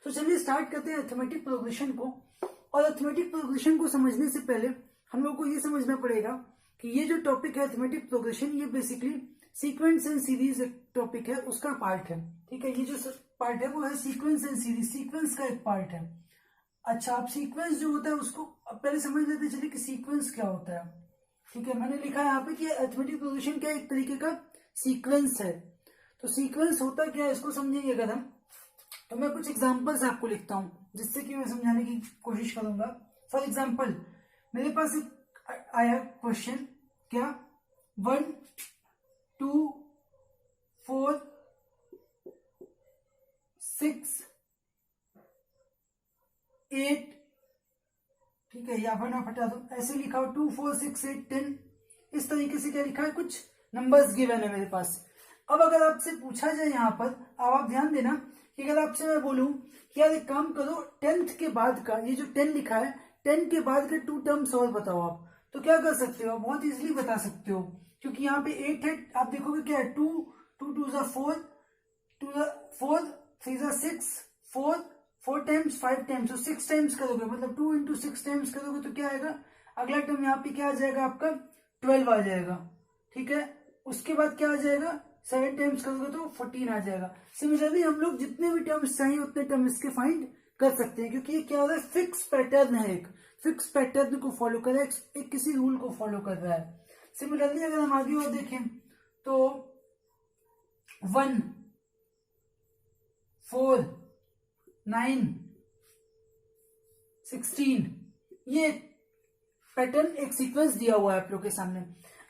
तो चलिए स्टार्ट करते हैं अरिथमेटिक प्रोग्रेशन को। और अरिथमेटिक प्रोग्रेशन को समझने से पहले हम लोग को ये समझना पड़ेगा कि ये जो टॉपिक है अरिथमेटिक प्रोग्रेशन, ये बेसिकली सीक्वेंस एंड सीरीज एक टॉपिक है, उसका पार्ट है। ठीक है, ये जो पार्ट है वो है सीक्वेंस एंड सीरीज, सीक्वेंस का एक पार्ट है। अच्छा, अब सीक्वेंस जो होता है उसको पहले समझ लेते चलिए कि सीक्वेंस क्या होता है। ठीक है, मैंने लिखा है यहाँ पे कि अरिथमेटिक प्रोग्रेशन क्या एक तरीके का सीक्वेंस है। तो सीक्वेंस होता क्या है इसको समझेंगे अगर हम, तो मैं कुछ एग्जांपल्स आपको लिखता हूं जिससे कि मैं समझाने की कोशिश करूंगा। फॉर एग्जांपल, मेरे पास एक आया क्वेश्चन, क्या 1 2 4 6 8, ठीक है, या 1 आप हटा दो, ऐसे लिखा हो 2 4 6 8 10, इस तरीके से क्या लिखा है, कुछ नंबर्स गिवन है मेरे पास। अब अगर आपसे पूछा जाए यहाँ पर, अब आप ध्यान देना कि अगर आपसे मैं बोलूं कि यार एक काम करो, 10th के बाद का ये जो 10 लिखा है, 10 के बाद के 2 टर्म्स और बताओ आप, तो क्या कर सकते हो, बहुत इजीली बता सकते हो, क्योंकि यहाँ पे 8 है। आप देखोगे क्या है, 2 2 2 4 2 4 3 6 4 4 टाइम्स 5 टाइम्स, तो 6 टाइम्स करोगे, मतलब 2 इंटू 6 टाइम्स करोगे तो क्या आएगा, अगला टर्म यहाँ पे क्या आ जाएगा आपका 12 आ जाएगा। ठीक है, उसके बाद क्या आ जाएगा, 7 टाइम्स करोगे तो 14 आ जाएगा। सिमिलरली हम लोग जितने भी टर्म्स चाहिए उतने टर्म इसके फाइंड कर सकते हैं, क्योंकि ये क्या हो रहा है, फिक्स पैटर्न है, एक फिक्स पैटर्न को फॉलो कर रहा है, एक किसी रूल को फॉलो कर रहा है। सिमिलरली अगर हम आगे और देखें तो 1 4 9 16, ये पैटर्न एक सीक्वेंस दिया हुआ है आप लोग के सामने।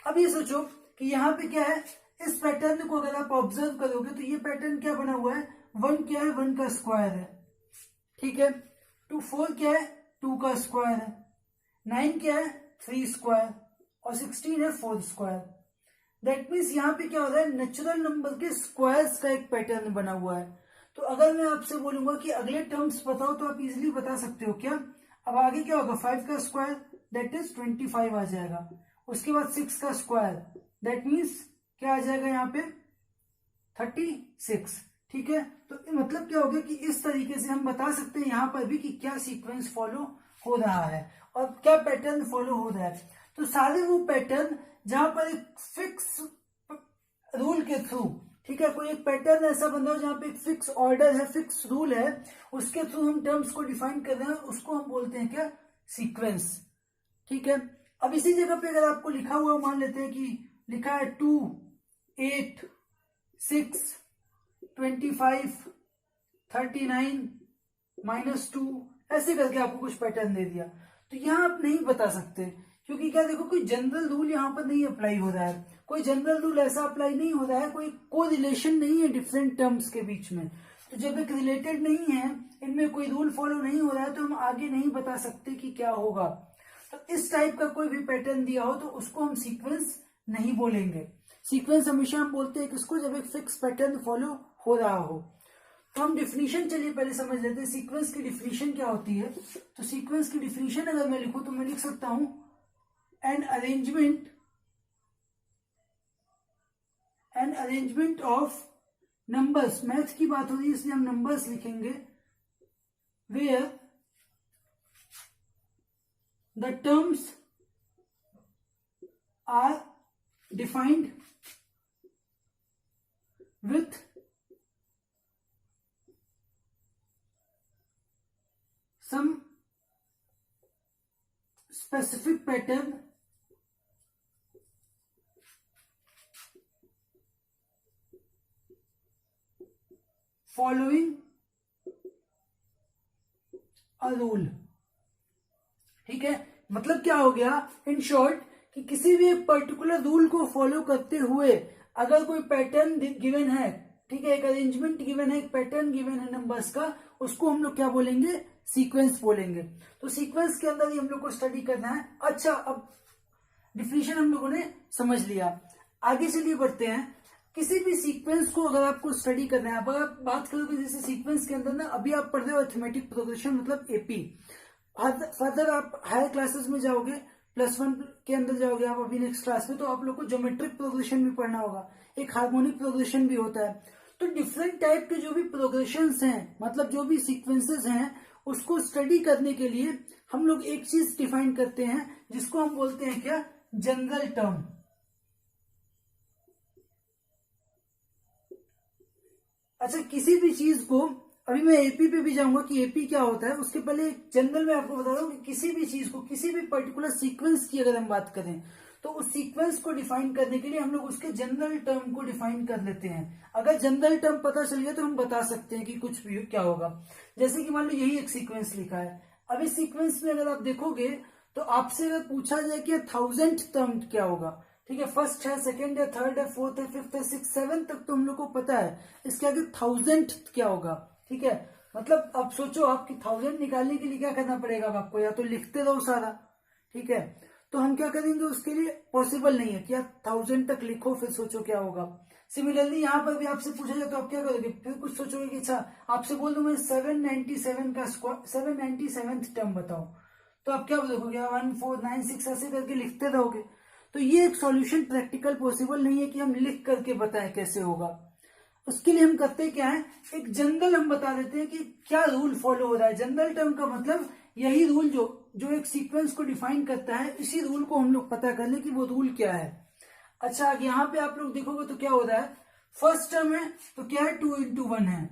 अब ये सोचो कि यहाँ पे क्या है, इस पैटर्न को अगर आप ऑब्जर्व करोगे तो ये पैटर्न क्या बना हुआ है, 1 क्या है, 1 का स्क्वायर है। ठीक है, 2 4 क्या है, 2 का स्क्वायर है, 9 क्या है, 3 स्क्वायर, और 16 है 4 स्क्वायर। दैट मीन्स यहाँ पे क्या हो रहा है, नेचुरल नंबर के स्क्वायर्स का एक पैटर्न बना हुआ है। तो अगर मैं आपसे बोलूंगा कि अगले टर्म्स बताओ तो आप इजिली बता सकते हो क्या। अब आगे क्या होगा, 5 का स्क्वायर दैट इज 25 आ जाएगा, उसके बाद 6 का स्क्वायर दैट मीन्स क्या आ जाएगा यहाँ पे 36। ठीक है, तो मतलब क्या हो गया कि इस तरीके से हम बता सकते हैं यहाँ पर भी कि क्या सीक्वेंस फॉलो हो रहा है और क्या पैटर्न फॉलो हो रहा है। तो सारे वो पैटर्न जहां पर एक फिक्स रूल के थ्रू, ठीक है, कोई एक पैटर्न ऐसा बन रहा हो जहां पे एक फिक्स ऑर्डर है, फिक्स रूल है, उसके थ्रू हम टर्म्स को डिफाइन कर रहे हैं, उसको हम बोलते हैं क्या, सीक्वेंस। ठीक है, अब इसी जगह पे अगर आपको लिखा हुआ मान लेते हैं कि लिखा है 2 8 6 25 39 -2, ऐसे करके आपको कुछ पैटर्न दे दिया, तो यहां आप नहीं बता सकते, क्योंकि क्या देखो, कोई जनरल रूल यहां पर नहीं अप्लाई हो रहा है, कोई जनरल रूल ऐसा अप्लाई नहीं हो रहा है, कोई को रिलेशन नहीं है डिफरेंट टर्म्स के बीच में। तो जब एक रिलेटेड नहीं है, इनमें कोई रूल फॉलो नहीं हो रहा है, तो हम आगे नहीं बता सकते कि क्या होगा। तो इस टाइप का कोई भी पैटर्न दिया हो तो उसको हम सीक्वेंस नहीं बोलेंगे। सीक्वेंस हमेशा हम बोलते हैं किसको, जब एक फिक्स पैटर्न फॉलो हो रहा हो। तो हम डिफिनीशन चलिए पहले समझ लेते हैं, सीक्वेंस की डिफिनीशन क्या होती है। तो सीक्वेंस की डिफिनीशन अगर मैं लिखूं तो मैं लिख सकता हूं an arrangement of numbers, math की बात हो रही है इसलिए हम नंबर्स लिखेंगे, where the terms are defined with some specific pattern following a rule। ठीक है, मतलब क्या हो गया, इन शॉर्ट कि किसी भी एक पर्टिकुलर रूल को फॉलो करते हुए अगर कोई पैटर्न गिवन है, ठीक है, एक अरेंजमेंट गिवन है, एक पैटर्न गिवन है नंबर्स का, उसको हम लोग क्या बोलेंगे, सीक्वेंस बोलेंगे। तो सीक्वेंस के अंदर ही हम लोग को स्टडी करना है। अच्छा, अब डिफिनीशन हम लोगों ने समझ लिया, आगे चलिए बढ़ते हैं। किसी भी सीक्वेंस को अगर आपको स्टडी करना है, अगर आप बात करोगे जैसे सीक्वेंस के अंदर ना, अभी आप पढ़ रहे हो अरिथमेटिक प्रोग्रेशन मतलब एपी, फर्दर आप हायर क्लासेस में जाओगे, +1 के अंदर जाओगे आप अभी नेक्स्ट क्लास में, तो आप लोग को ज्योमेट्रिक प्रोग्रेशन भी पढ़ना होगा, एक हार्मोनिक प्रोग्रेशन भी होता है। तो डिफरेंट टाइप के जो भी प्रोग्रेशंस हैं, मतलब जो भी सीक्वेंसेस हैं, उसको स्टडी करने के लिए हम लोग एक चीज डिफाइन करते हैं जिसको हम बोलते हैं क्या, जनरल टर्म। अच्छा, किसी भी चीज को, अभी मैं एपी पे भी जाऊंगा कि एपी क्या होता है, उसके पहले जनरल में आपको बता दूं कि किसी भी चीज को, किसी भी पर्टिकुलर सीक्वेंस की अगर हम बात करें तो उस सीक्वेंस को डिफाइन करने के लिए हम लोग उसके जनरल टर्म को डिफाइन कर लेते हैं। अगर जनरल टर्म पता चल गया तो हम बता सकते हैं कि कुछ भी क्या होगा। जैसे कि मान लो यही एक सीक्वेंस लिखा है, अब इस सीक्वेंस में अगर आप देखोगे तो आपसे अगर पूछा जाए कि 1000th टर्म क्या होगा, ठीक है, फर्स्ट है, सेकंड है, थर्ड है, फोर्थ है, फिफ्थ है, सिक्स, सेवन तक तो हम लोग को पता है, इसके आगे 1000th क्या होगा, ठीक है। मतलब अब सोचो आपकी 1000 निकालने के लिए क्या करना पड़ेगा अब आपको, या तो लिखते रहो सारा, ठीक है, तो हम क्या करेंगे, उसके लिए पॉसिबल नहीं है कि आप 1000 तक लिखो फिर सोचो क्या होगा। सिमिलरली यहाँ पर भी आपसे पूछा जाए तो आप क्या करोगे, फिर कुछ सोचोगे कि अच्छा आपसे बोल दूं मैं 797 का स्क्वायर, 797th टर्म बताओ, तो आप क्या बोलोगे, 1496 ऐसे करके लिखते रहोगे। तो ये एक सॉल्यूशन प्रैक्टिकल पॉसिबल नहीं है कि हम लिख करके बताएं कैसे होगा। उसके लिए हम करते क्या है, एक जनरल हम बता देते हैं कि क्या रूल फॉलो हो रहा है। जनरल टर्म का मतलब यही रूल जो जो एक सीक्वेंस को डिफाइन करता है, इसी रूल को हम लोग पता कर ले कि वो रूल क्या है। अच्छा, यहाँ पे आप लोग देखोगे तो क्या हो रहा है, फर्स्ट टर्म है तो क्या है, 2 into 1 है,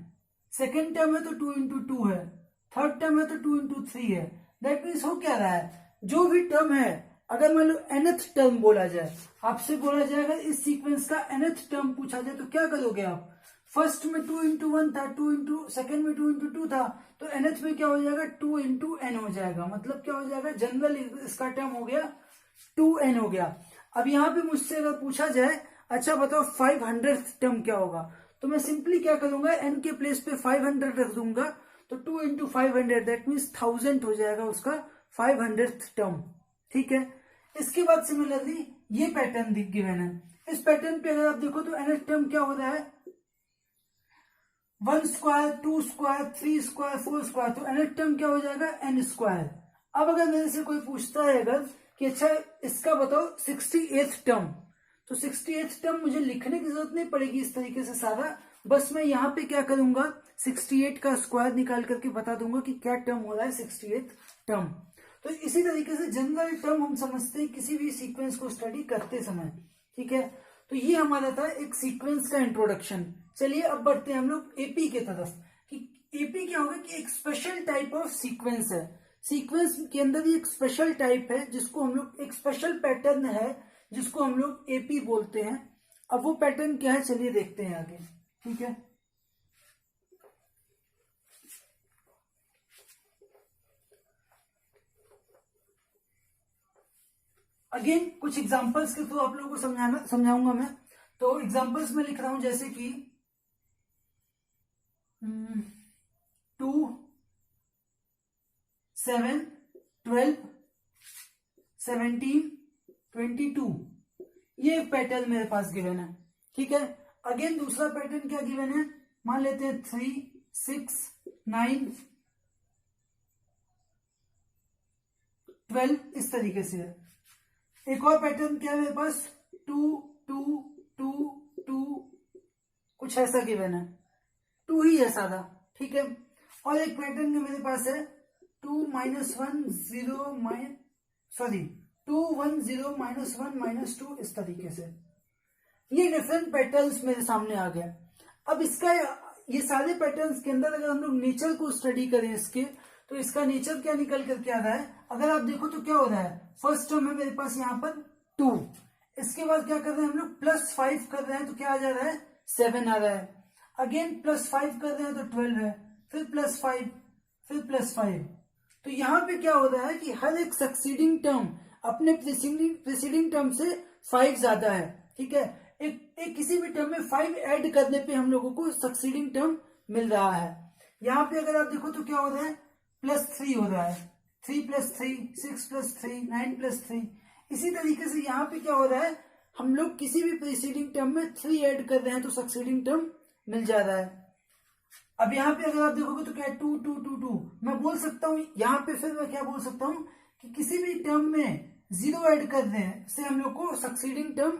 सेकेंड टर्म है तो 2 into 2 है, थर्ड टर्म है तो 2 into 3 है। दैट मीन्स हो क्या रहा है, जो भी टर्म है, अगर मान लो nth टर्म बोला जाए, आपसे बोला जाए अगर इस सीक्वेंस का nth टर्म पूछा जाए तो क्या करोगे आप, फर्स्ट में 2 into 1 था, 2 into सेकेंड में 2 into 2 था, तो nth में क्या हो जाएगा, 2 into n हो जाएगा। मतलब क्या हो जाएगा, जनरल इसका टर्म हो गया 2n हो गया। अब यहाँ पे मुझसे अगर पूछा जाए अच्छा बताओ 500th टर्म क्या होगा, तो मैं सिंपली क्या करूंगा, n के प्लेस पे 500 रख दूंगा, तो 2 into 500 दैट मीन्स 1000 हो जाएगा उसका 500th टर्म, ठीक है। इसके बाद सिमिलरली ये पैटर्न गिवन है, इस पैटर्न पे अगर आप देखो तो nth टर्म क्या हो रहा है, 1 स्क्वायर, 2 स्क्वायर, 3 स्क्वायर, 4 स्क्वायर, तो nth टर्म क्या हो जाएगा, n स्क्वायर। अब अगर मेरे से कोई पूछता है अगर कि अच्छा इसका बताओ 68th टर्म, तो 68th टर्म मुझे लिखने की जरूरत नहीं पड़ेगी इस तरीके से सारा, बस मैं यहाँ पे क्या करूंगा, 68 का स्क्वायर निकाल करके बता दूंगा कि क्या टर्म हो रहा है 68th टर्म। तो इसी तरीके से जनरल टर्म हम समझते हैं किसी भी सीक्वेंस को स्टडी करते समय, ठीक है। तो ये हमारा था एक सीक्वेंस का इंट्रोडक्शन। चलिए अब बढ़ते हैं हम लोग एपी के तरफ, कि एपी क्या होगा, कि एक स्पेशल टाइप ऑफ सीक्वेंस है। सीक्वेंस के अंदर ही एक स्पेशल टाइप है जिसको हम लोग, एक स्पेशल पैटर्न है जिसको हम लोग एपी बोलते हैं। अब वो पैटर्न क्या है चलिए देखते हैं आगे, ठीक है। अगेन कुछ एग्जांपल्स के थ्रू आप लोगों को समझाऊंगा मैं। तो एग्जांपल्स में लिख रहा हूं जैसे कि 2, 7, 12, 17, 22, ये एक पैटर्न मेरे पास गिवन है, ठीक है। अगेन दूसरा पैटर्न क्या गिवन है, मान लेते हैं 3, 6, 9, 12, इस तरीके से है। एक और पैटर्न क्या है मेरे पास, 2, 2, 2, 2, कुछ ऐसा गिवन है, 2 ही है सादा, ठीक है। और एक पैटर्न जो मेरे पास है 2, -1, 0, सॉरी 2, 1, 0, -1, -2, इस तरीके से। ये डिफरेंट पैटर्न्स मेरे सामने आ गया। अब इसका, ये सारे पैटर्न्स के अंदर अगर हम लोग नेचर को स्टडी करें इसके, तो इसका नेचर क्या निकल कर क्या आ रहा है, अगर आप देखो तो क्या हो रहा है, फर्स्ट टर्म है मेरे पास यहाँ पर 2, इसके बाद क्या कर रहे हैं हम लोग, +5 कर रहे हैं तो क्या आ जा रहा है, 7 आ रहा है। अगेन +5 कर रहे हैं तो 12 है, फिर +5, फिर +5। तो यहाँ पे क्या हो रहा है कि हर एक सक्सीडिंग टर्म अपने प्रीसीडिंग टर्म से 5 ज्यादा है, ठीक है। एक किसी भी टर्म में 5 ऐड करने पे हम लोगों को सक्सीडिंग टर्म मिल रहा है। यहाँ पे अगर आप देखो तो क्या हो रहा है, +3 हो रहा है, 3 + 3, 6 + 3, 9 + 3। इसी तरीके से यहाँ पे क्या हो रहा है, हम लोग किसी भी प्रीसीडिंग टर्म में 3 ऐड कर रहे हैं तो सक्सीडिंग टर्म मिल जा रहा है। अब यहाँ पे अगर आप देखोगे तो क्या है, 2, 2, 2, 2, मैं बोल सकता हूं यहाँ पे, फिर मैं क्या बोल सकता हूं कि किसी भी टर्म में 0 ऐड कर दें से हम लोग को सक्सीडिंग टर्म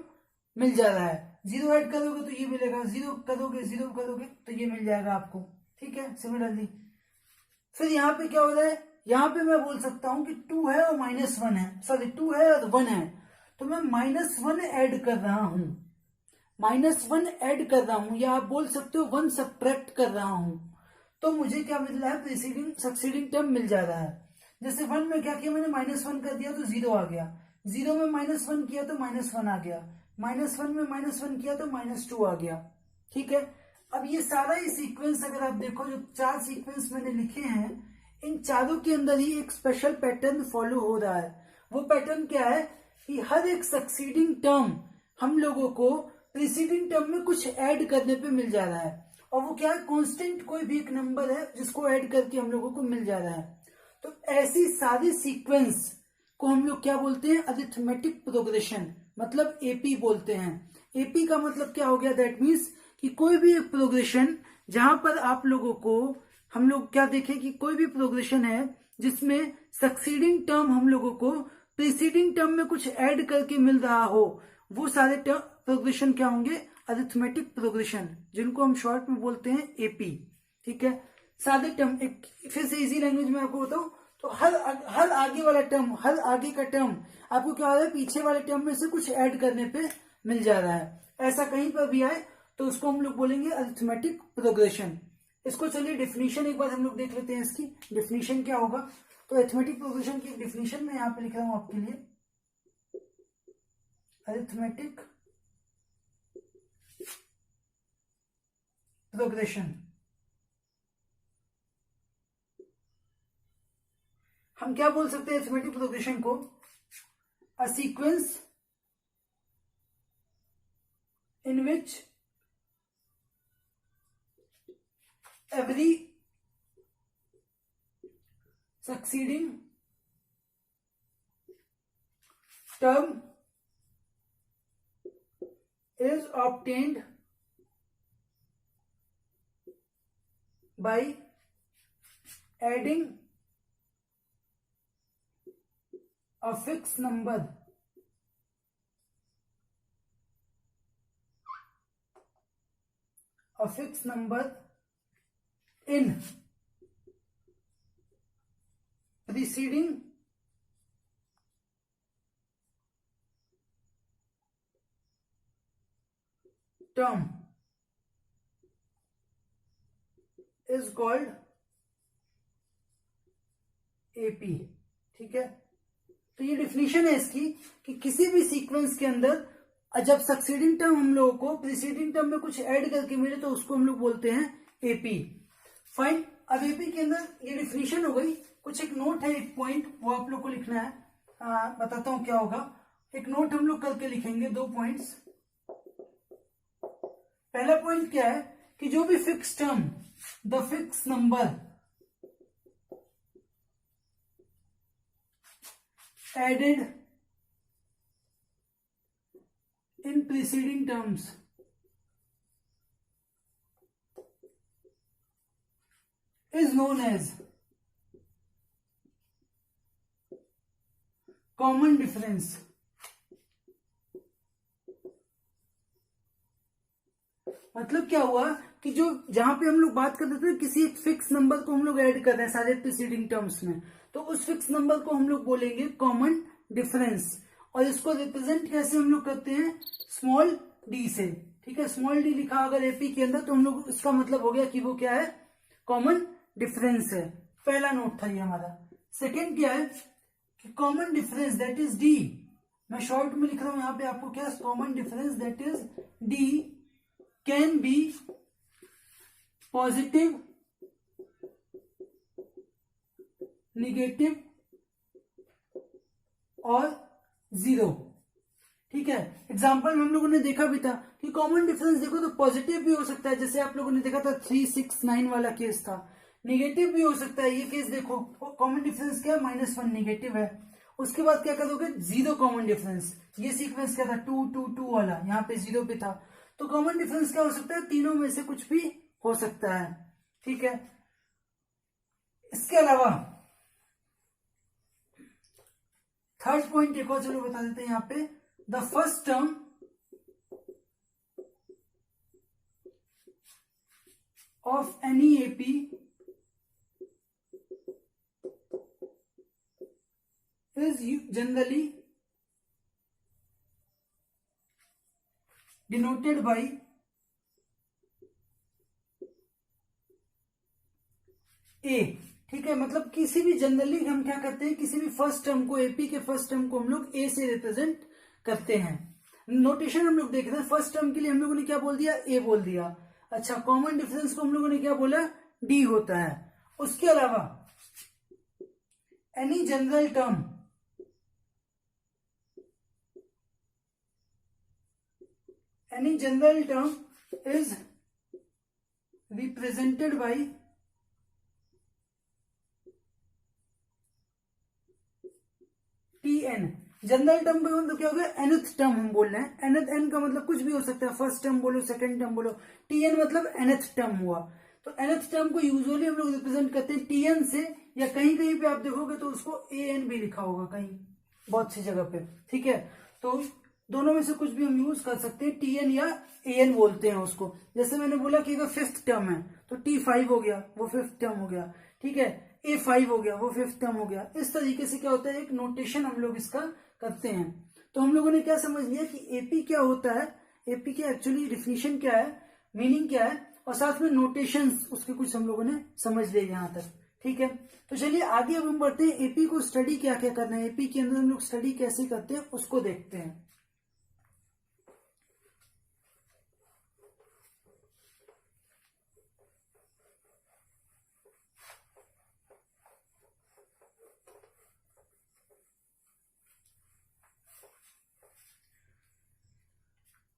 मिल जा रहा है। जीरो ऐड करोगे तो ये मिलेगा, जीरो करोगे तो ये मिल जाएगा आपको। ठीक है, सिमिलरली फिर यहाँ पे क्या हो रहा है, यहाँ पे मैं बोल सकता हूं कि 2 है और -1 है, सॉरी 2 है और 1 है, तो मैं -1 ऐड कर रहा हूं, -1 ऐड कर रहा हूं, या आप बोल सकते हो 1 सब्ट्रैक्ट कर रहा हूं, तो मुझे क्या मिल रहा है, प्रीसीडिंग सक्सीडिंग टर्म मिल जा रहा है। जैसे 1 में क्या किया मैंने, -1 कर दिया तो 0 आ गया, 0 में -1 किया तो -1 आ गया, -1 में -1 किया तो -2 आ गया। ठीक है, अब ये सारा ही सीक्वेंस अगर आप देखो, जो 4 सीक्वेंस मैंने लिखे हैं, इन चारों के अंदर ही एक स्पेशल पैटर्न फॉलो हो रहा है। वो पैटर्न क्या है कि हर एक सक्सीडिंग टर्म हम लोगों को प्रीसीडिंग टर्म में कुछ ऐड करने पे मिल जा रहा है, और वो क्या है, कांस्टेंट कोई भी एक नंबर है जिसको ऐड करके हम लोगों को मिल जा रहा है। तो ऐसी सारी सीक्वेंस को हम लोग क्या बोलते हैं, अरिथमेटिक प्रोग्रेशन, मतलब एपी बोलते हैं। एपी का मतलब क्या हो गया, दैट मीन्स कि कोई भी एक प्रोग्रेशन जहां पर आप लोगों को, हम लोग क्या देखें कि कोई भी प्रोग्रेशन है जिसमें सक्सीडिंग टर्म हम लोगों को प्रीसीडिंग टर्म में कुछ ऐड करके मिल रहा हो, वो सारे टर्म प्रोग्रेशन क्या होंगे, अरिथमेटिक प्रोग्रेशन, जिनको हम शॉर्ट में बोलते हैं एपी। ठीक है, सारे टर्म, एक फिर से इजी लैंग्वेज में आपको बताऊं तो हर आगे वाला टर्म, हर आगे का टर्म आपको क्या हो रहा है, पीछे वाले टर्म में से कुछ ऐड करने पे मिल जा रहा है। ऐसा कहीं पर भी आए तो उसको हम लोग बोलेंगे अरिथमेटिक प्रोग्रेशन। इसको चलिए डेफिनेशन एक बार हम लोग देख लेते हैं, इसकी डेफिनेशन क्या होगा। तो अरिथमेटिक प्रोग्रेशन की डेफिनेशन मैं यहाँ पे लिख रहा हूं आपके लिए, अरिथमेटिक प्रोग्रेशन, हम क्या बोल सकते हैं अरिथमेटिक प्रोग्रेशन को, a sequence in which every succeeding term is obtained by adding a fixed number in preceding term is called AP। ठीक है, तो ये डिफिनीशन है इसकी कि किसी भी सीक्वेंस के अंदर जब सक्सीडिंग टर्म हम लोगों को प्रीसीडिंग टर्म में कुछ ऐड करके मिले तो उसको हम लोग बोलते हैं एपी। फाइन, अब एपी के अंदर ये डिफिनीशन हो गई, कुछ एक नोट है, एक पॉइंट वो आप लोग को लिखना है। बताता हूं क्या होगा, एक नोट हम लोग करके लिखेंगे, 2 पॉइंट्स। पहला पॉइंट क्या है कि जो भी fix term, the fix number added in preceding terms is known as common difference। मतलब क्या हुआ कि जो जहां पे हम लोग बात कर रहे थे किसी एक फिक्स नंबर को हम लोग ऐड कर रहे हैं सारे प्रीसीडिंग टर्म्स में, तो उस फिक्स नंबर को हम लोग बोलेंगे कॉमन डिफरेंस, और इसको रिप्रेजेंट कैसे हम लोग करते हैं, स्मॉल डी से। ठीक है, स्मॉल डी लिखा अगर एपी के अंदर तो हम लोग, इसका मतलब हो गया कि वो क्या है, कॉमन डिफरेंस है। पहला नोट था ये हमारा। सेकेंड क्या है कि common difference that is D, मैं शॉर्ट में लिख रहा हूं यहां पे आपको, क्या common difference that is D can be positive, negative और 0। ठीक है, एग्जाम्पल में हम लोगों ने देखा भी था कि कॉमन डिफरेंस देखो तो पॉजिटिव भी हो सकता है, जैसे आप लोगों ने देखा था 369 वाला केस था। नेगेटिव भी हो सकता है, ये केस देखो कॉमन डिफरेंस क्या है, -1 नेगेटिव है। उसके बाद क्या करोगे, 0 कॉमन डिफरेंस, ये सीक्वेंस क्या था 2 2 2 वाला, यहाँ पे 0 पे था, तो कॉमन डिफरेंस क्या हो सकता है, तीनों में से कुछ भी हो सकता है। ठीक है, इसके अलावा थर्ड पॉइंट एक और चलो बता देते हैं यहाँ पे, the first term of any AP is generally denoted by A। ठीक है, मतलब किसी भी जनरली हम क्या करते हैं, किसी भी फर्स्ट टर्म को, एपी के फर्स्ट टर्म को हम लोग ए से रिप्रेजेंट करते हैं। नोटेशन हम लोग देख रहे हैं, फर्स्ट टर्म के लिए हम लोगों ने क्या बोल दिया, ए बोल दिया। अच्छा, कॉमन डिफरेंस को हम लोगों ने क्या बोला, डी होता है। उसके अलावा any general term is represented by t n. General term का मतलब क्या हो गया, nth टर्म हम बोल रहे हैं। nth n का मतलब कुछ भी हो सकता है, फर्स्ट टर्म बोलो, सेकंड टर्म बोलो। tn मतलब nth टर्म हुआ। तो nth टर्म को यूजुअली हम लोग रिप्रेजेंट करते हैं tn से, या कहीं कहीं पे आप देखोगे तो उसको an भी लिखा होगा कहीं, बहुत सी जगह पे। ठीक है, तो दोनों में से कुछ भी हम यूज कर सकते हैं, tn या an बोलते हैं उसको। जैसे मैंने बोला कि अगर फिफ्थ टर्म है तो t5 हो गया, वो फिफ्थ टर्म हो गया। ठीक है, a5 हो गया, वो फिफ्थ टर्म हो गया। इस तरीके से क्या होता है, एक नोटेशन हम लोग इसका करते हैं। तो हम लोगों ने क्या समझ लिया कि एपी क्या होता है, एपी की एक्चुअली डिफिनीशन क्या है, मीनिंग क्या है, और साथ में नोटेशंस उसके कुछ हम लोगों ने समझ लिए यहां तक। ठीक है, तो चलिए आगे अब हम बढ़ते हैं, एपी को स्टडी क्या क्या करना है, एपी के अंदर हम लोग स्टडी कैसे करते हैं उसको देखते हैं।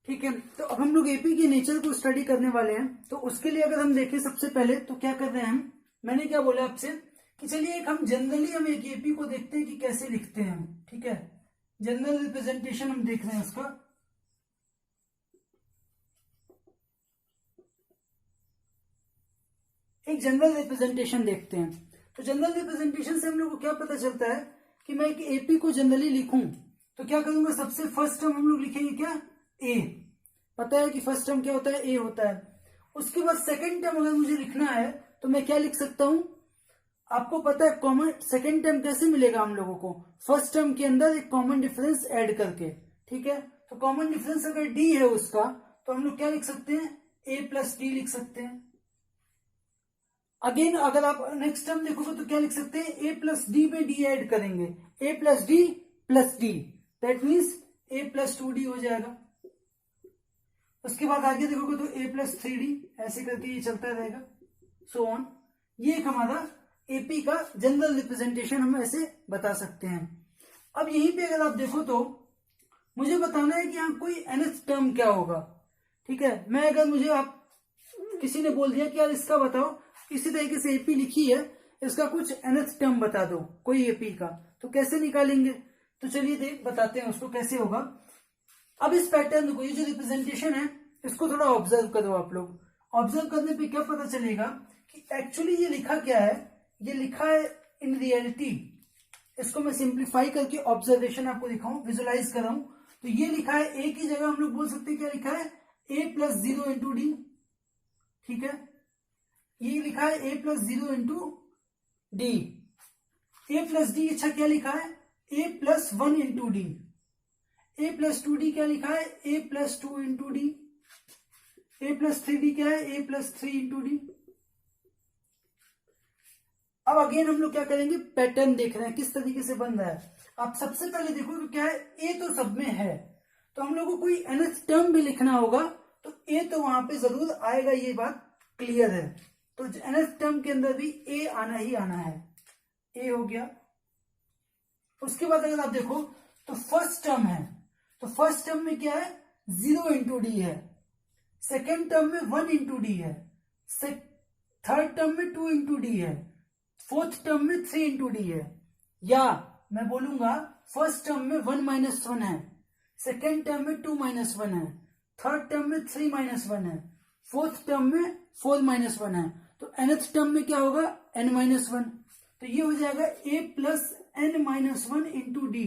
ठीक है, तो अब हम लोग एपी के नेचर को स्टडी करने वाले हैं। तो उसके लिए अगर हम देखें सबसे पहले तो क्या कर रहे हैं हम, मैंने क्या बोला आपसे कि चलिए एक हम जनरली हम एक एपी को देखते हैं कि कैसे लिखते हैं हम। ठीक है, जनरल रिप्रेजेंटेशन हम देख रहे हैं उसका। एक जनरल रिप्रेजेंटेशन देखते हैं। तो जनरल रिप्रेजेंटेशन से हम लोग को क्या पता चलता है कि मैं एक एपी को जनरली लिखूं तो क्या करूंगा, सबसे फर्स्ट टर्म हम लोग लिखेंगे क्या, ए। पता है कि फर्स्ट टर्म क्या होता है, ए होता है। उसके बाद सेकंड टर्म अगर मुझे लिखना है तो मैं क्या लिख सकता हूं, आपको पता है कॉमन सेकंड टर्म कैसे मिलेगा हम लोगों को, फर्स्ट टर्म के अंदर एक कॉमन डिफरेंस ऐड करके। ठीक है, तो कॉमन डिफरेंस अगर डी है उसका, तो हम लोग क्या लिख सकते हैं, ए प्लस डी लिख सकते हैं। अगेन अगर आप नेक्स्ट टर्म देखोगे तो क्या लिख सकते हैं, ए प्लस डी में डी ऐड करेंगे, A plus D plus D, that means A plus 2d हो जाएगा। उसके बाद आगे देखोगे तो a प्लस 3d, ऐसे करके ये चलता रहेगा, सो ऑन। ये एक हमारा एपी का जनरल रिप्रेजेंटेशन हम ऐसे बता सकते हैं। अब यहीं पे अगर आप देखो तो मुझे बताना है कि यहाँ कोई nth टर्म क्या होगा। ठीक है, मैं अगर मुझे आप किसी ने बोल दिया कि यार इसका बताओ, इसी तरीके से एपी लिखी है, इसका कुछ nth टर्म बता दो कोई एपी का, तो कैसे निकालेंगे। तो चलिए बताते हैं उसको कैसे होगा। अब इस पैटर्न को, ये जो रिप्रेजेंटेशन है, इसको थोड़ा ऑब्जर्व करो आप लोग। ऑब्जर्व करने पे क्या पता चलेगा कि एक्चुअली ये लिखा क्या है, ये लिखा है इन रियलिटी। इसको मैं सिंप्लीफाई करके ऑब्जर्वेशन आपको दिखाऊं, विजुअलाइज कराऊं, तो ये लिखा है ए की जगह हम लोग बोल सकते हैं क्या लिखा है, ए प्लस 0 इंटू डी। ठीक है, ये लिखा है A plus 0 into D, A plus D. अच्छा क्या लिखा है, A plus 1 into D. A plus 2d क्या लिखा है, A plus 2 into D. A plus 3d क्या है, ए प्लस 3 इंटू डी। अब अगेन हम लोग क्या करेंगे, पैटर्न देख रहे हैं किस तरीके से बन रहा है। आप सबसे पहले देखो तो क्या है, ए तो सब में है, तो हम लोग को कोई nth टर्म भी लिखना होगा तो ए तो वहां पे जरूर आएगा, ये बात क्लियर है। तो nth टर्म के अंदर भी ए आना ही आना है, ए हो गया। उसके बाद अगर आप देखो तो फर्स्ट टर्म है, तो फर्स्ट टर्म में क्या है, 0 इंटू डी है। सेकेंड टर्म में 1 इंटू डी है। थर्ड टर्म में 2 इंटू डी है। फोर्थ टर्म में 3 इंटू डी है। या मैं बोलूंगा फर्स्ट टर्म में 1 माइनस 1 है, सेकेंड टर्म में 2 माइनस 1 है, थर्ड टर्म में 3 माइनस 1 है, फोर्थ टर्म में 4 माइनस 1 है। तो nth टर्म में क्या होगा, n माइनस 1। तो ये हो जाएगा a plus n minus 1 into D.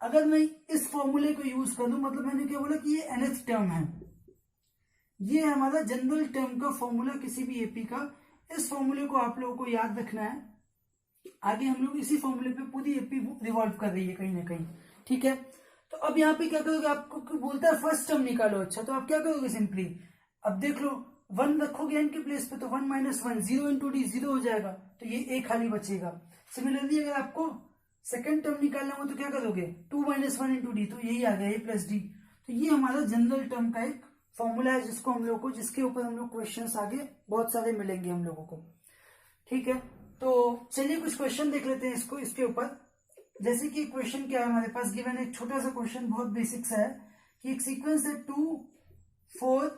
अगर मैं इस फॉर्मूले को यूज कर दूं, मतलब मैंने क्या बोला कि ये nth टर्म है, ये है हमारा जनरल टर्म का फॉर्मूला किसी भी एपी का। इस फॉर्मूले को आप लोगों को याद रखना है। आगे हम लोग इसी फॉर्मूले पे पूरी एपी रिवॉल्व कर रही है कहीं ना कहीं, ठीक है। तो अब यहाँ पे क्या करोगे, आपको बोलता है फर्स्ट टर्म निकालो। अच्छा, तो आप क्या करोगे, सिंपली अब देख लो, 1 रखोगे n के प्लेस पे तो 1 माइनस 1, 0 इंटू डी 0 हो जाएगा, तो ये a खाली बचेगा। सिमिलरली अगर आपको सेकेंड टर्म निकालना हो तो क्या करोगे, 2 माइनस 1 इंटू डी, तो यही आ गया a प्लस डी। तो ये हमारा जनरल टर्म का एक फॉर्मूला है जिसको हम लोग को, जिसके ऊपर हम लोग क्वेश्चंस आगे बहुत सारे मिलेंगे हम लोगों को, ठीक है। तो चलिए कुछ क्वेश्चन देख लेते हैं इसको, इसके ऊपर। जैसे कि क्वेश्चन क्या है हमारे पास गिवन, एक छोटा सा क्वेश्चन बहुत बेसिक सा है कि एक सीक्वेंस है 2 4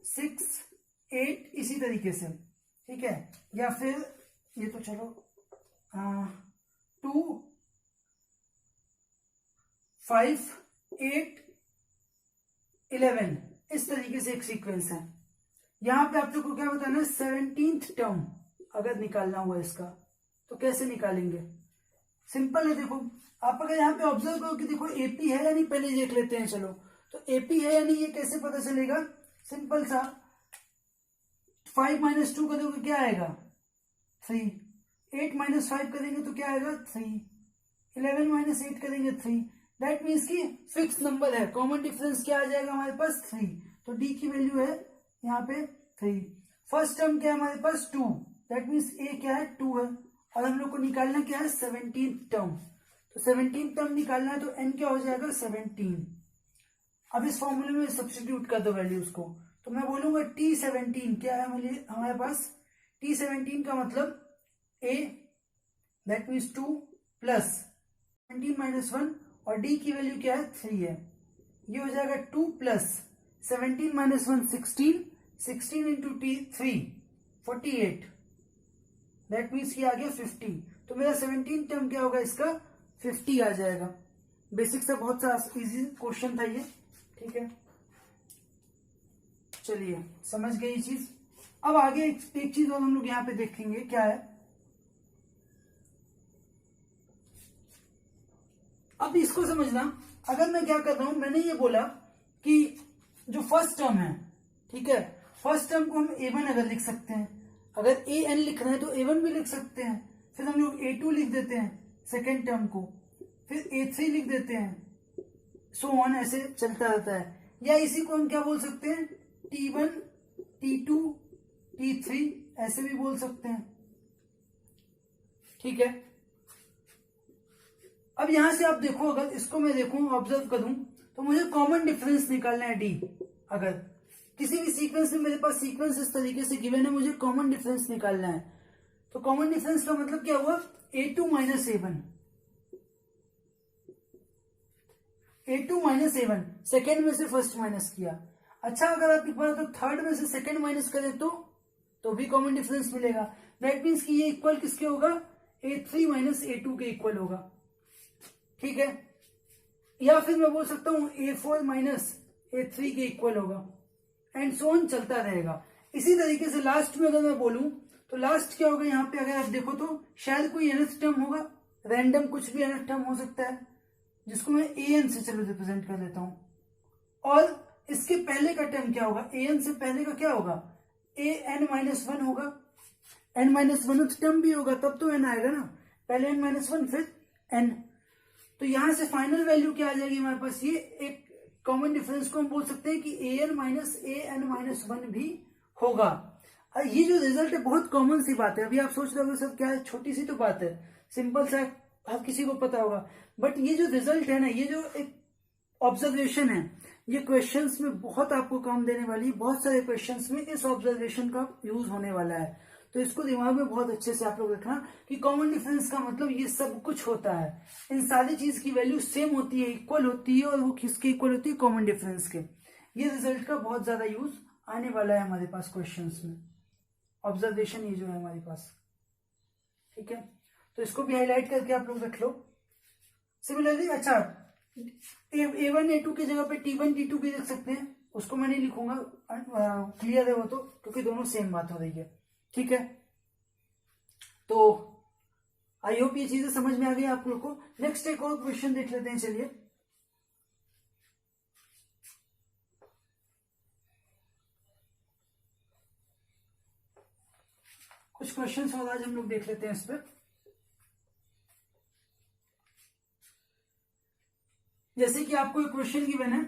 6 8 इसी तरीके से, ठीक है। या फिर ये तो चलो 2 5 8 11 इस तरीके से एक सीक्वेंस है। यहां पे आप लोग को क्या बताना है, 17th टर्म अगर निकालना हुआ इसका तो कैसे निकालेंगे। सिंपल है, देखो आप अगर यहाँ पे ऑब्जर्व करो कि देखो एपी है या नहीं, पहले देख लेते हैं। चलो, तो एपी है या नहीं ये कैसे पता चलेगा, सिंपल सा 5 माइनस 2 करोगे क्या आएगा 3, 8 माइनस 5 करेंगे तो क्या आएगा 3, 11 माइनस 8 करेंगे 3। दैट मीन्स कि फिक्स नंबर है, कॉमन डिफरेंस क्या आ जाएगा हमारे पास 3, तो डी की वैल्यू है यहाँ पे 3। फर्स्ट टर्म क्या है हमारे पास 2, दैट मीन्स ए क्या है 2 है, और हम लोग को निकालना क्या है 17th टर्म। तो 17th टर्म निकालना है तो एन क्या हो जाएगा 17। अब इस फॉर्मूले में सब्स्टिट्यूट कर दो वैल्यूज को, तो मैं बोलूंगा T17 क्या है हमारे पास, T17 का मतलब A that means 2 plus 17 minus 1 और D की वैल्यू क्या है 3 है। ये हो जाएगा 2 plus 17 minus 1 16, 16 into T 3 48, that means ये आ गया 50। तो मेरा 17 टर्म क्या होगा इसका 50 आ जाएगा। बेसिक सा बहुत सा इजी क्वेश्चन था ये, ठीक है। चलिए समझ गए ये चीज। अब आगे एक चीज और हम लोग यहाँ पे देखेंगे क्या है। अब इसको समझना, अगर मैं क्या कर रहा हूं, मैंने ये बोला कि जो फर्स्ट टर्म है, ठीक है, फर्स्ट टर्म को हम A1 अगर लिख सकते हैं, अगर AN लिख रहे हैं तो A1 भी लिख सकते हैं, फिर हम लोग A2 लिख देते हैं सेकेंड टर्म को, फिर A3 लिख देते हैं, सो ऑन ऐसे चलता रहता है। या इसी को हम क्या बोल सकते हैं T1 T2 T3 ऐसे भी बोल सकते हैं, ठीक है। अब यहां से आप देखो, अगर इसको मैं देखूं ऑब्जर्व करूं तो मुझे कॉमन डिफरेंस निकालना है D। अगर किसी भी सीक्वेंस में मेरे पास सीक्वेंस इस तरीके से गिवन है, मुझे कॉमन डिफरेंस निकालना है। तो कॉमन डिफरेंस का मतलब क्या हुआ A2 minus A1, A2 minus A1, second में से फर्स्ट माइनस किया। अच्छा, अगर आप एक बार तो थर्ड में से सेकेंड माइनस करें तो भी कॉमन डिफरेंस मिलेगा। दैट मीन्स कि ये इक्वल किसके होगा A3 माइनस A2 के इक्वल होगा, ठीक है। या फिर मैं बोल सकता हूं A4 माइनस A3 के इक्वल होगा, एंड सो ऑन चलता रहेगा। इसी तरीके से लास्ट में अगर मैं बोलूं तो लास्ट क्या होगा यहाँ पे, अगर आप देखो तो शायद कोई nth टर्म होगा, रैंडम कुछ भी nth टर्म हो सकता है, जिसको मैं an से चलो रिप्रेजेंट कर देता हूं। और इसके पहले का टर्म क्या होगा, an से पहले का क्या होगा an माइनस 1 होगा, n माइनस 1 टर्म भी होगा, तब तो n आएगा ना, पहले n माइनस 1 फिर n। तो यहां से फाइनल वैल्यू क्या आ जाएगी हमारे पास, ये एक कॉमन डिफरेंस को हम बोल सकते हैं कि an माइनस an माइनस 1 भी होगा। ये जो रिजल्ट है बहुत कॉमन सी बात है। अभी आप सोच रहे हो सर क्या है, छोटी सी तो बात है, सिंपल सा हर किसी को पता होगा, बट ये जो रिजल्ट है ना, ये जो एक ऑब्जर्वेशन है, ये क्वेश्चंस में बहुत आपको काम देने वाली है। बहुत सारे क्वेश्चंस में इस ऑब्जर्वेशन का यूज होने वाला है, तो इसको दिमाग में बहुत अच्छे से आप लोग रखना कि कॉमन डिफरेंस का मतलब ये सब कुछ होता है। इन सारी चीज की वैल्यू सेम होती है, इक्वल होती है, और वो किसके इक्वल होती है, कॉमन डिफरेंस के। ये रिजल्ट का बहुत ज्यादा यूज आने वाला है हमारे पास क्वेश्चंस में, ऑब्जर्वेशन ये जो है हमारे पास, ठीक है। तो इसको भी हाईलाइट करके आप लोग रख लो। सिमिलरली अच्छा, A1 A2 की जगह पे T1 T2 भी लिख सकते हैं, उसको मैं नहीं लिखूंगा, क्लियर है वो तो, क्योंकि दोनों सेम बात हो रही है, ठीक है। तो आई होप ये चीजें समझ में आ गई आप लोग को। नेक्स्ट एक और क्वेश्चन देख लेते हैं, चलिए। कुछ क्वेश्चंस और आज हम लोग देख लेते हैं इस पर। जैसे कि आपको एक क्वेश्चन गिवन है,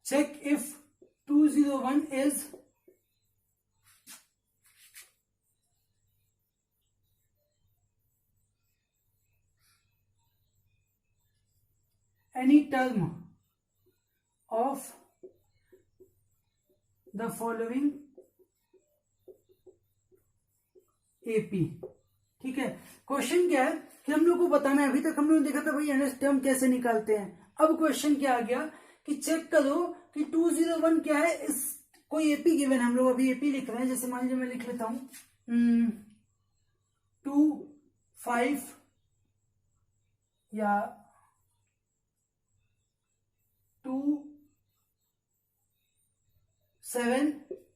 check if 201 is any term of the following AP। ठीक है, क्वेश्चन क्या है कि हम लोग को बताना है, अभी तक हम लोग देखा था भाई एनएस टर्म कैसे निकालते हैं। अब क्वेश्चन क्या आ गया कि चेक करो कि 201 क्या है, इस कोई एपी गिवन, हम लोग अभी एपी लिख रहे हैं। जैसे मान लीजिए मैं लिख लेता हूं 2, 5 या 2, 7,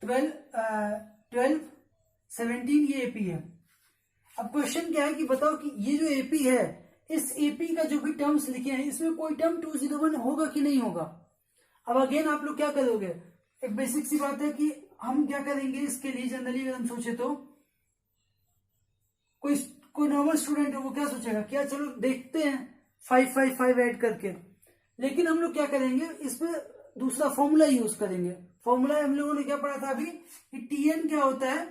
12, 17 ये एपी है। अब क्वेश्चन क्या है कि बताओ कि ये जो एपी है, इस एपी का जो भी टर्म्स लिखे हैं इसमें कोई टर्म 201 होगा कि नहीं होगा। अब अगेन आप लोग क्या करोगे, एक बेसिक सी बात है कि हम क्या करेंगे इसके लिए, जनरली अगर हम सोचे तो कोई नॉर्मल स्टूडेंट है वो क्या सोचेगा, क्या चलो देखते हैं 5 5 5 ऐड करके। लेकिन हम लोग क्या करेंगे, इसमें दूसरा फॉर्मूला यूज करेंगे। फॉर्मूला हम लोगों ने क्या पढ़ा था अभी कि टीएन क्या होता है,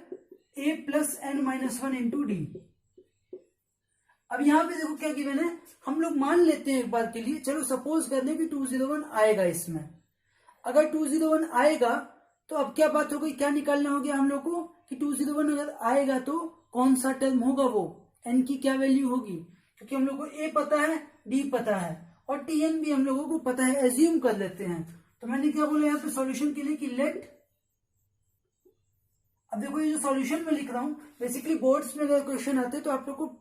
a plus N minus 1 into d. अब यहां पे देखो क्या गिवन है, हम लोग मान लेते हैं एक बार के लिए, चलो सपोज कर लें कि 201 आएगा इसमें। अगर 201 आएगा तो अब क्या बात हो गई, क्या निकालना हो गया हम लोग को कि 201 अगर आएगा तो कौन सा टर्म होगा, वो एन की क्या वैल्यू होगी, क्योंकि हम लोग को ए पता है, डी पता है और टीएन भी हम लोगों को पता है, एज्यूम कर लेते हैं। तो मैंने क्या बोला यहाँ पे सॉल्यूशन के लिए कि लेट, अब देखो ये जो सॉल्यूशन में लिख रहा हूं, बेसिकली बोर्ड्स में अगर क्वेश्चन आते हैं तो आप लोग को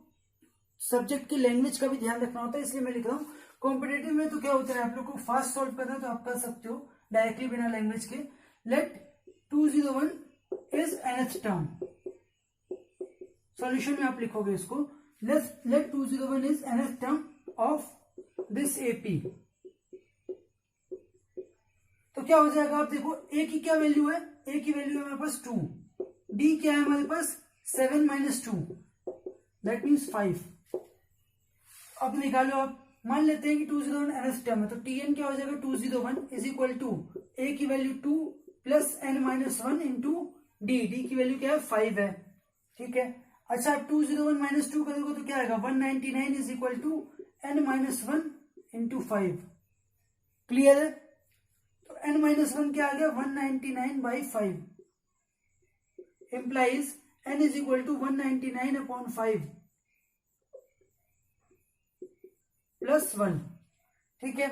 सब्जेक्ट की लैंग्वेज का भी ध्यान रखना होता है, इसलिए मैं लिख रहा हूँ। कॉम्पिटेटिव में तो क्या होता है, आप लोग को फास्ट सॉल्व करना है तो आप कर सकते हो डायरेक्टली बिना लैंग्वेज के। Let 201 is nth term, solution में आप लिखोगे इसको, let 201 is nth term of this AP. तो क्या हो जाएगा, आप देखो ए की क्या वैल्यू है, ए की वैल्यू है हमारे पास 2, डी क्या है हमारे पास 7 माइनस 2 दैट मीन्स 5। अब निकालो, आप मान लेते हैं कि 201 nth टर्म है, तो टीएन क्या हो जाएगा 201 इज इक्वल टू ए की value 2 plus N minus 1 into d, d की वैल्यू क्या है 5 है। ठीक है, अच्छा 201 माइनस 2 करोगे तो क्या आएगा 199 is equal to n minus 1 into 5। Clear है, तो एन माइनस 1 क्या आ गया 199 by 5 implies n is equal to 199 upon 5 plus 1। ठीक है,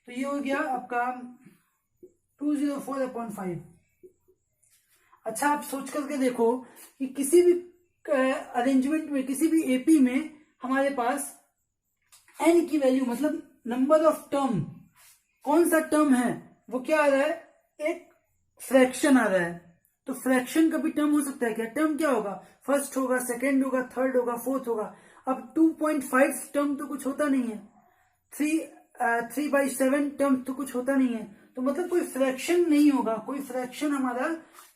तो ये हो गया आपका 204 अपॉन 5। अच्छा आप सोच करके देखो कि किसी भी अरेंजमेंट में, किसी भी एपी में हमारे पास n की वैल्यू मतलब नंबर ऑफ टर्म, कौन सा टर्म है वो क्या आ रहा है, एक फ्रैक्शन आ रहा है। तो फ्रैक्शन का भी टर्म हो सकता है क्या, टर्म क्या होगा, फर्स्ट होगा, सेकंड होगा, थर्ड होगा, फोर्थ होगा। अब 2.5 टर्म तो कुछ होता नहीं है, 3/7 टर्म तो कुछ होता नहीं है, तो मतलब कोई फ्रैक्शन नहीं होगा, कोई फ्रैक्शन हमारा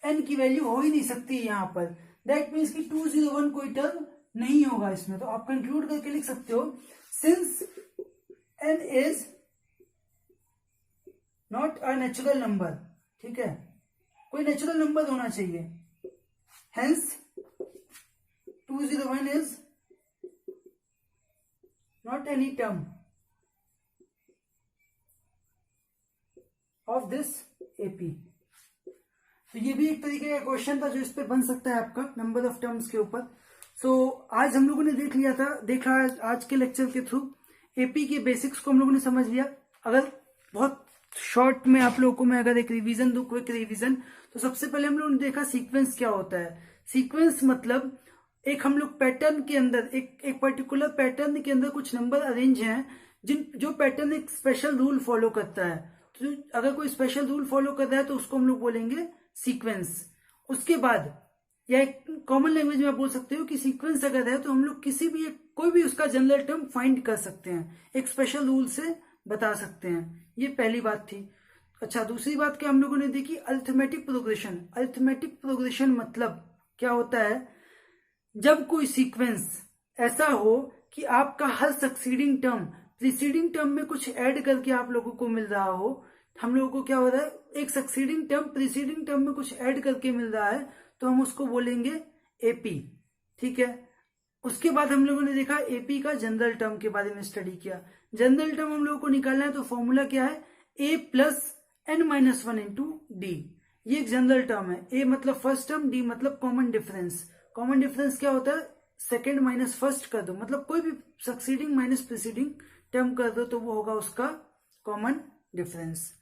n की वैल्यू हो ही नहीं सकती यहां पर। दैट मीन्स कि 201 कोई टर्म नहीं होगा इसमें। तो आप कंक्लूड करके लिख सकते हो since n is not a natural number. ठीक है, कोई नेचुरल नंबर होना चाहिए, hence 201 is not any term of this AP. तो ये भी एक तरीके का क्वेश्चन था जो इस पे बन सकता है आपका नंबर ऑफ टर्म्स के ऊपर। सो आज हम लोगों ने देखा आज के लेक्चर के थ्रू एपी के बेसिक्स को हम लोगों ने समझ लिया। अगर बहुत शॉर्ट में आप लोगों को मैं अगर एक रिवीजन दूं, क्विक रिवीजन, तो सबसे पहले हम लोगों ने देखा सीक्वेंस क्या होता है। सीक्वेंस मतलब एक हम लोग पैटर्न के अंदर एक पर्टिकुलर पैटर्न के अंदर कुछ नंबर अरेंज हैं, जो पैटर्न एक स्पेशल रूल फॉलो करता है। तो अगर कोई स्पेशल रूल फॉलो कर रहा है तो उसको हम लोग बोलेंगे सीक्वेंस। उसके बाद या एक कॉमन लैंग्वेज में आप बोल सकते हो कि सीक्वेंस अगर है तो हम लोग किसी भी कोई भी उसका जनरल टर्म फाइंड कर सकते हैं, एक स्पेशल रूल से बता सकते हैं। ये पहली बात थी। अच्छा, दूसरी बात क्या हम लोगों ने देखी, अरिथमेटिक प्रोग्रेशन। अरिथमेटिक प्रोग्रेशन मतलब क्या होता है, जब कोई सीक्वेंस ऐसा हो कि आपका हर सक्सीडिंग टर्म प्रीसीडिंग टर्म में कुछ ऐड करके आप लोगों को मिल रहा हो। हम लोगों को क्या हो रहा है, एक सक्सीडिंग टर्म प्रीसीडिंग टर्म में कुछ ऐड करके मिल रहा है, तो हम उसको बोलेंगे एपी। ठीक है। उसके बाद हम लोगों ने देखा एपी का जनरल टर्म के बारे में स्टडी किया। जनरल टर्म हम लोगों को निकालना है तो फॉर्मूला क्या है, A plus N minus one into D. ये एक जनरल टर्म है। ए मतलब फर्स्ट टर्म, डी मतलब कॉमन डिफरेंस। कॉमन डिफरेंस क्या होता है, सेकेंड माइनस फर्स्ट कर दो, मतलब कोई भी सक्सीडिंग माइनस प्रीसीडिंग टर्म कर दो तो वो होगा उसका कॉमन डिफरेंस।